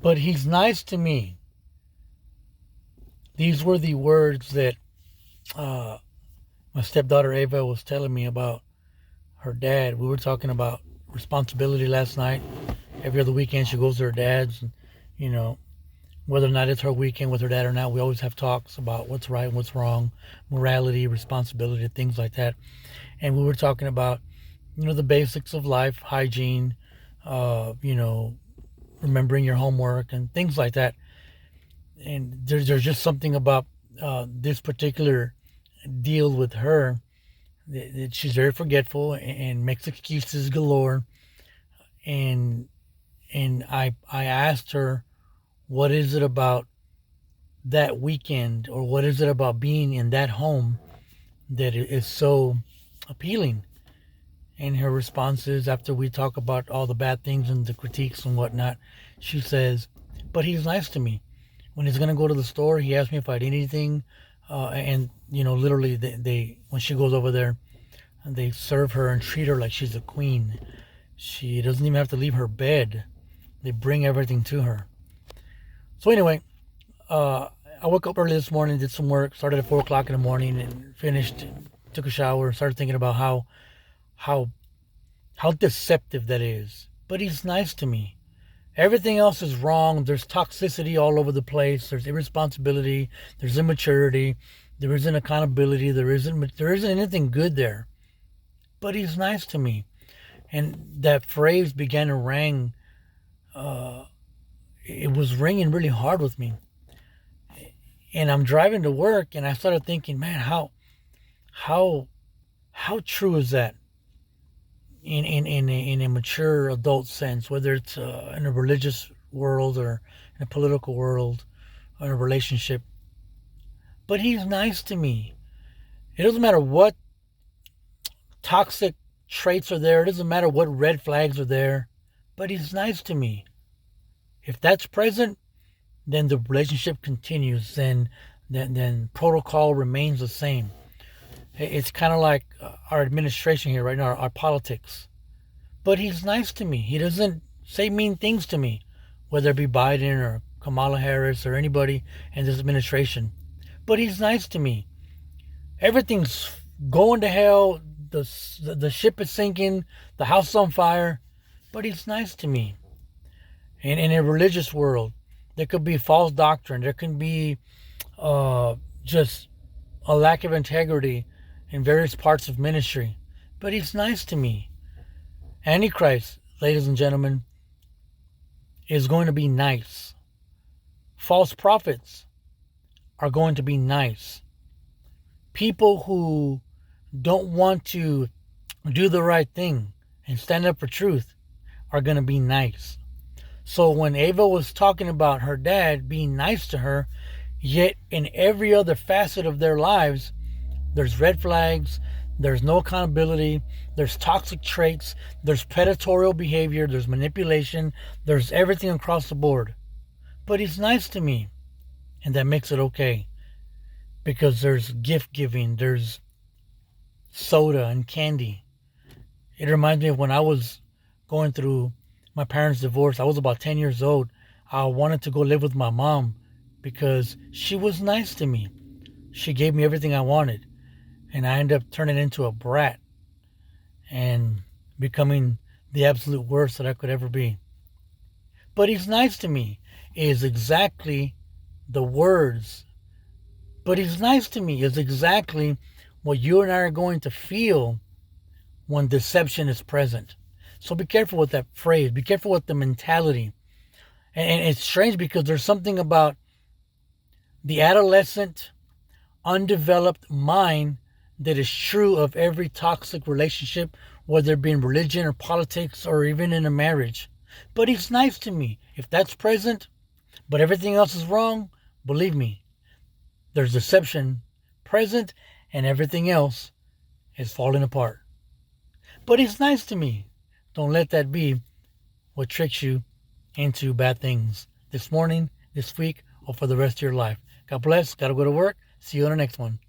but he's nice to me. These were the words that uh, my stepdaughter Ava was telling me about her dad. We were talking about responsibility last night. Every other weekend she goes to her dad's, and you know, whether or not it's her weekend with her dad or not, we always have talks about what's right and what's wrong, morality, responsibility, things like that. And we were talking about, the basics of life, hygiene, uh, you know, remembering your homework and things like that. And there's just something about this particular deal with her that she's very forgetful and makes excuses galore. And I asked her, what is it about that weekend, or what is it about being in that home that is so appealing? And her response is, after we talk about all the bad things and the critiques and whatnot, she says, but he's nice to me. When he's going to go to the store, he asks me if I need anything. And, literally, they when she goes over there, they serve her and treat her like she's a queen. She doesn't even have to leave her bed. They bring everything to her. So anyway, I woke up early this morning, did some work, started at 4 o'clock in the morning, and finished, took a shower, started thinking about how how deceptive that is. But he's nice to me. Everything else is wrong. There's toxicity all over the place. There's irresponsibility. There's immaturity. There isn't accountability. There isn't anything good there. But he's nice to me. And that phrase began to ring. It was ringing really hard with me. And I'm driving to work, and I started thinking, man, how how true is that in a mature adult sense, whether it's in a religious world or in a political world or in a relationship. But he's nice to me. It doesn't matter what toxic traits are there. It doesn't matter what red flags are there. But he's nice to me. If that's present, then the relationship continues. Then protocol remains the same. It's kind of like our administration here right now, our politics. But he's nice to me. He doesn't say mean things to me, whether it be Biden or Kamala Harris or anybody in this administration. But he's nice to me. Everything's going to hell. The ship is sinking. The house is on fire. But he's nice to me. And in a religious world, there could be false doctrine. There can be just a lack of integrity in various parts of ministry. But he's nice to me. Antichrist, ladies and gentlemen, is going to be nice. False prophets are going to be nice. People who don't want to do the right thing and stand up for truth are going to be nice. So when Ava was talking about her dad being nice to her, yet in every other facet of their lives, there's red flags, there's no accountability, there's toxic traits, there's predatory behavior, there's manipulation, there's everything across the board. But he's nice to me, and that makes it okay. Because there's gift giving, there's soda and candy. It reminds me of when I was going through my parents' divorce. I was about 10 years old. I wanted to go live with my mom because she was nice to me. She gave me everything I wanted. And I ended up turning into a brat and becoming the absolute worst that I could ever be. But he's nice to me is exactly the words. But he's nice to me is exactly what you and I are going to feel when deception is present. So be careful with that phrase. Be careful with the mentality. And it's strange because there's something about the adolescent, undeveloped mind that is true of every toxic relationship, whether it be in religion or politics or even in a marriage. But he's nice to me. If that's present, but everything else is wrong, believe me, there's deception present and everything else is falling apart. But he's nice to me. Don't let that be what tricks you into bad things this morning, this week, or for the rest of your life. God bless. Got to go to work. See you on the next one.